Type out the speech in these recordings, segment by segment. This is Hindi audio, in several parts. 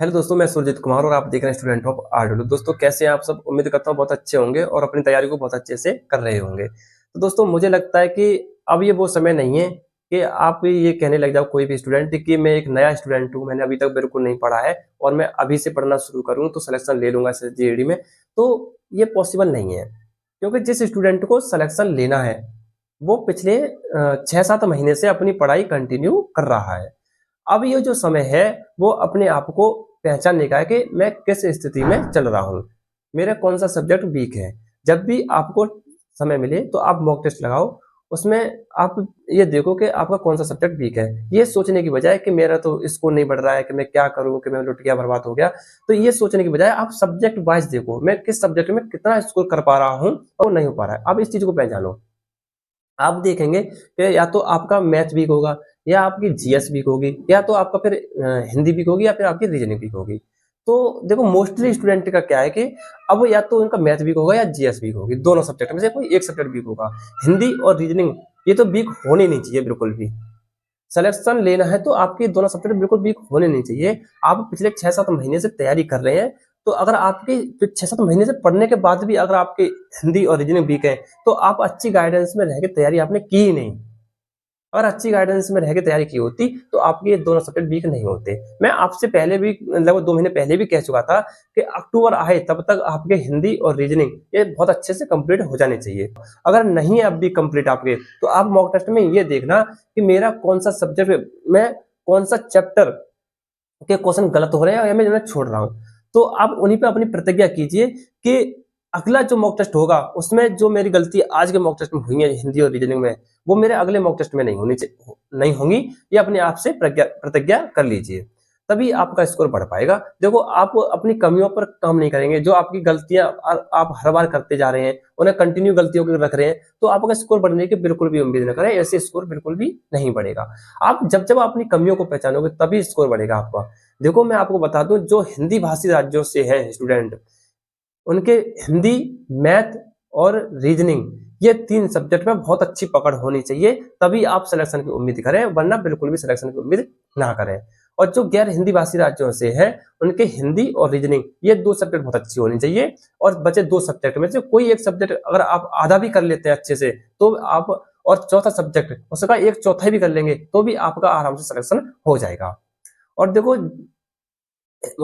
हेलो दोस्तों, मैं सुरजीत कुमार और आप देख रहे हैं स्टूडेंट ऑफ आरडब्ल्यू। दोस्तों कैसे हैं आप सब? उम्मीद करता हूँ बहुत अच्छे होंगे और अपनी तैयारी को बहुत अच्छे से कर रहे होंगे। तो दोस्तों मुझे लगता है कि अब ये वो समय नहीं है कि आप ये कहने लग जाओ कोई भी स्टूडेंट कि मैं एक नया स्टूडेंट हूँ, मैंने अभी तक बिल्कुल नहीं पढ़ा है और मैं अभी से पढ़ना शुरू करूँ तो सिलेक्शन ले लूंगा जीएडी में। तो ये पॉसिबल नहीं है, क्योंकि जिस स्टूडेंट को सिलेक्शन लेना है वो पिछले 6-7 महीने से अपनी पढ़ाई कंटिन्यू कर रहा है। अब ये जो समय है वो अपने आप को पहचानने का है कि मैं किस स्थिति में चल रहा हूँ, मेरा कौन सा सब्जेक्ट वीक है। जब भी आपको समय मिले तो आप मॉक टेस्ट लगाओ, उसमें आप ये देखो कि आपका कौन सा सब्जेक्ट वीक है। ये सोचने की बजाय कि मेरा तो स्कोर नहीं बढ़ रहा है, कि मैं क्या करूं, कि मैं लुट गया, बर्बाद हो गया, तो ये सोचने की बजाय आप सब्जेक्ट वाइज देखो मैं किस सब्जेक्ट में कितना स्कोर कर पा रहा हूँ और नहीं हो पा रहा है। अब इस चीज को पहचानो। आप देखेंगे कि या तो आपका मैथ वीक होगा, या आपकी जीएस वीक होगी, या तो आपका फिर हिंदी वीक होगी, या फिर आपकी रीजनिंग वीक होगी। तो देखो मोस्टली स्टूडेंट का क्या है कि अब या तो उनका मैथ वीक होगा या जीएस वीक होगी, दोनों सब्जेक्ट में से कोई एक सब्जेक्ट वीक होगा। हिंदी और रीजनिंग ये तो वीक होने नहीं चाहिए बिल्कुल भी। सिलेक्शन लेना है तो आपके दोनों सब्जेक्ट बिल्कुल वीक होने नहीं चाहिए। आप पिछले 6-7 महीने से तैयारी कर रहे हैं, तो अगर आपके 6-7 महीने से पढ़ने के बाद भी अगर आपके हिंदी और रीजनिंग वीक है तो आप अच्छी गाइडेंस में रह के तैयारी आपने की ही नहीं। अगर अच्छी गाइडेंस में रह के तैयारी की होती तो आपके ये दोनों सब्जेक्ट वीक नहीं होते। मैं आपसे पहले भी लगभग 2 महीने पहले भी कह चुका था कि अक्टूबर आए तब तक आपके हिंदी और रीजनिंग ये बहुत अच्छे से कंप्लीट हो जाने चाहिए। अगर नहीं है अब भी कंप्लीट आपके, तो आप मॉक टेस्ट में ये देखना कि मेरा कौन सा सब्जेक्ट, मैं कौन सा चैप्टर के क्वेश्चन गलत हो रहे हैं या मैं जिन्हें छोड़ रहा हूँ। तो आप उन्हीं पे अपनी प्रतिज्ञा कीजिए कि अगला जो मॉक टेस्ट होगा उसमें जो मेरी गलती आज के मॉक टेस्ट में हुई है हिंदी और रीजनिंग में, वो मेरे अगले मॉक टेस्ट में नहीं होंगी। ये अपने आप से प्रतिज्ञा कर लीजिए, तभी आपका स्कोर बढ़ पाएगा। देखो आप अपनी कमियों पर काम नहीं करेंगे, जो आपकी गलतियां आप हर बार करते जा रहे हैं उन्हें कंटिन्यू गलतियों को रख रहे हैं, तो आपका स्कोर बढ़ने की बिल्कुल भी उम्मीद न करें, ऐसे स्कोर बिल्कुल भी नहीं बढ़ेगा। आप जब जब अपनी कमियों को पहचानोगे तभी स्कोर बढ़ेगा आपका। देखो मैं आपको बता दूं, जो हिंदी भाषी राज्यों से है स्टूडेंट, उनके हिंदी, मैथ और रीजनिंग ये 3 सब्जेक्ट में बहुत अच्छी पकड़ होनी चाहिए, तभी आप सिलेक्शन की उम्मीद करें, वरना बिल्कुल भी सिलेक्शन की उम्मीद ना करें। और जो गैर हिंदी भाषी राज्यों से है उनके हिंदी और रीजनिंग ये 2 सब्जेक्ट बहुत अच्छी होनी चाहिए। और बचे 2 सब्जेक्ट में से कोई एक सब्जेक्ट अगर आप आधा भी कर लेते हैं अच्छे से, तो आप, और चौथा सब्जेक्ट उसका एक चौथा भी कर लेंगे तो भी आपका आराम से सिलेक्शन हो जाएगा। और देखो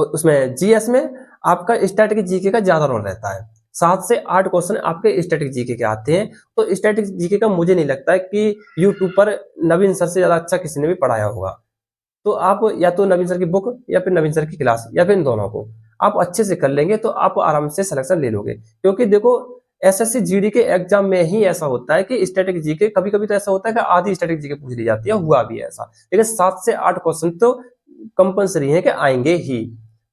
उसमें जीएस में आपका स्टैटिक जीके का ज्यादा रोल रहता है। 7 से 8 क्वेश्चन आपके स्टैटिक जीके के आते हैं। तो स्टैटिक जीके का मुझे नहीं लगता है कि यूट्यूब पर नवीन सर से ज्यादा अच्छा किसी ने भी पढ़ाया होगा। तो आप या तो नवीन सर की बुक या फिर नवीन सर की क्लास या फिर इन दोनों को आप अच्छे से कर लेंगे तो आप आराम से सिलेक्शन ले लोगे। क्योंकि देखो एसएससी जीडी के एग्जाम में ही ऐसा होता है कि स्टैटिक जीके, कभी कभी तो ऐसा होता है कि आधी स्टैटिक जीके पूछ ली जाती है, हुआ भी है ऐसा, लेकिन 7 से 8 क्वेश्चन तो कंपलसरी है कि आएंगे ही।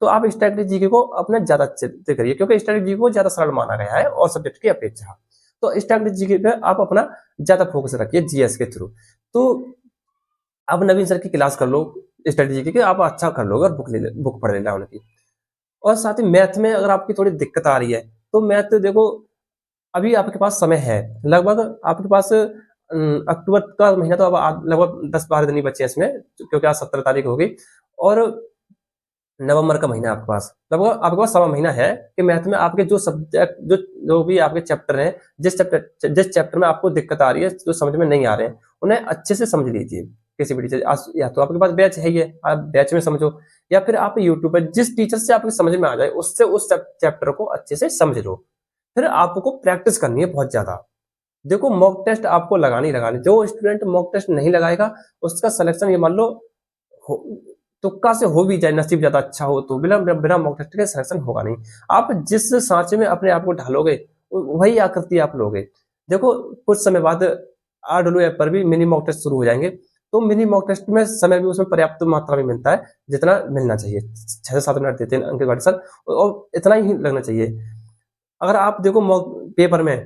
तो आप स्ट्रेटेजी को अपना ज्यादा अच्छे से करिए, क्योंकि स्ट्रेटेजी को ज्यादा सरल माना गया है और सब्जेक्ट की अपेक्षा। तो स्ट्रेटेजी पे आप अपना ज्यादा फोकस रखिए जीएस के थ्रू। तो आप नवीन सर की क्लास कर लो स्ट्रेटेजी की, आप अच्छा कर लोगे और बुक पढ़ लेना उनकी। और साथ ही मैथ में अगर आपकी थोड़ी दिक्कत आ रही है तो मैथ देखो अभी आपके पास समय है, लगभग आपके पास अक्टूबर का महीना तो अब लगभग 10-12 दिन ही बचे हैं इसमें, क्योंकि आज 17 तारीख हो गई। और नवंबर का महीना आपके पास, लगभग आपके पास 1.25 महीना है कि मैथ में आपके जो सब्जेक्ट जो भी आपके चैप्टर हैं, जिस चैप्टर में आपको दिक्कत आ रही है, जो समझ में नहीं आ रहे हैं, उन्हें अच्छे से समझ लीजिए। किसी भी टीचर, या तो आपके पास बैच है ही है, आप बैच में समझो, या फिर आप यूट्यूब पर जिस टीचर से आपकी समझ में आ जाए उससे उस चैप्टर को अच्छे से समझ लो। फिर आपको प्रैक्टिस करनी है बहुत ज्यादा। देखो मॉक टेस्ट आपको लगानी लगानी, जो स्टूडेंट मॉक टेस्ट नहीं लगाएगा उसका सिलेक्शन ये मान लो तुक्का से हो भी जाए, नसीब ज्यादा अच्छा हो तो बिना बिना मॉक टेस्ट के सिलेक्शन होगा नहीं। आप जिस सांचे में अपने आप को ढालोगे वही आकृति आप लोगे। देखो कुछ समय बाद आरडब्ल्यू ऐप पर भी मिनी मॉक टेस्ट शुरू हो जाएंगे, तो मिनी मॉक टेस्ट में समय भी उसमें पर्याप्त मात्रा में मिलता है, जितना मिलना चाहिए। 6 से 7 मिनट देते हैं अंक सर, और इतना ही लगना चाहिए। अगर आप देखो मॉक पेपर में,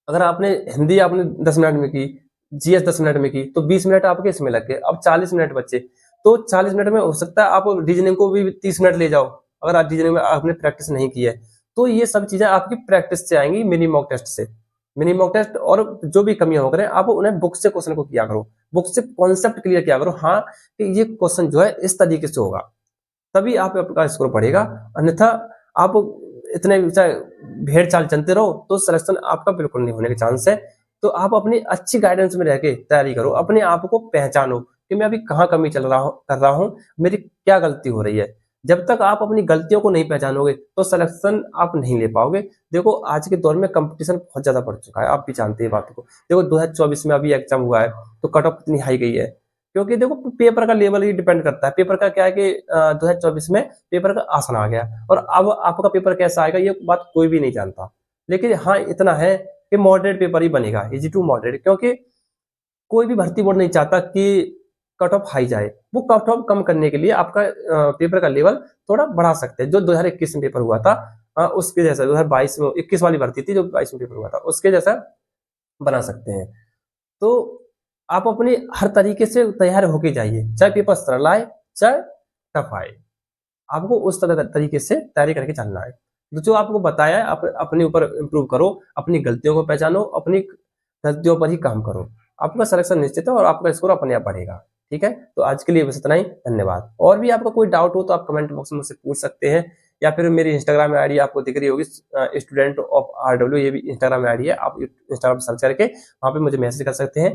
अगर आपने हिंदी आपने 10 मिनट में की, जीएस 10 मिनट में की, तो 20 मिनट आपके इसमें लग गए, अब 40 मिनट बचे। तो 40 मिनट में हो सकता है आप रीजनिंग को भी 30 मिनट ले जाओ, अगर आप रीजनिंग में आपने प्रैक्टिस नहीं की है। तो ये सब चीजें आपकी प्रैक्टिस से आएंगी, मिनी मॉक टेस्ट से। मिनी मॉक टेस्ट और जो भी कमियां हो करें आप उन्हें बुक से क्वेश्चन को किया करो, बुक से कॉन्सेप्ट क्लियर किया करो, हाँ कि ये क्वेश्चन जो है इस तरीके से होगा, तभी आपका स्कोर बढ़ेगा। अन्यथा आप इतने भेड़ चाल चलते रहो तो सिलेक्शन आपका बिल्कुल नहीं होने के चांस है। तो आप अपनी अच्छी गाइडेंस में रह के तैयारी करो, अपने आप को पहचानो कि मैं अभी कहाँ कमी कर रहा हूँ, मेरी क्या गलती हो रही है। जब तक आप अपनी गलतियों को नहीं पहचानोगे तो सिलेक्शन आप नहीं ले पाओगे। देखो आज के दौर में कंपटीशन बहुत ज्यादा बढ़ चुका है, आप भी जानते हैं बात को। देखो 2024 में अभी एग्जाम हुआ है तो कट ऑफ कितनी हाई गई है, क्योंकि देखो पेपर का लेवल ही डिपेंड करता है। पेपर का क्या है कि 2024 में पेपर का आसान आ गया, और अब आपका पेपर कैसा आएगा ये बात कोई भी नहीं जानता। लेकिन हाँ इतना है कि मॉडरेट पेपर ही बनेगा, इजी टू मॉडरेट, क्योंकि कोई भी भर्ती बोर्ड नहीं चाहता कि कट ऑफ हाई जाए। वो कट ऑफ कम करने के लिए आपका पेपर का लेवल थोड़ा बढ़ा सकते हैं। जो 2021 में पेपर हुआ था उसके जैसा 2022 में 21 वाली भर्ती थी जो 22 में पेपर हुआ था उसके जैसा बना सकते हैं। तो आप अपनी हर तरीके से तैयार होके जाइए, चाहे पेपर सरल आए चाहे टफ आए, आपको उस तरह तरीके से तैयारी करके चलना है। तो जो आपको बताया है अपने ऊपर इम्प्रूव करो, अपनी गलतियों को पहचानो, अपनी गलतियों पर ही काम करो, आपका सिलेक्शन निश्चित है और आपका स्कोर अपने आप बढ़ेगा। ठीक है, तो आज के लिए बस इतना ही, धन्यवाद। और भी आपका कोई डाउट हो तो आप कमेंट बॉक्स में मुझसे पूछ सकते हैं, या फिर मेरी इंस्टाग्राम आईडी आपको दिख रही होगी, स्टूडेंट ऑफ RW, ये भी इंस्टाग्राम आईडी है, आप इंस्टाग्राम सर्च करके वहाँ पे मुझे मैसेज कर सकते हैं।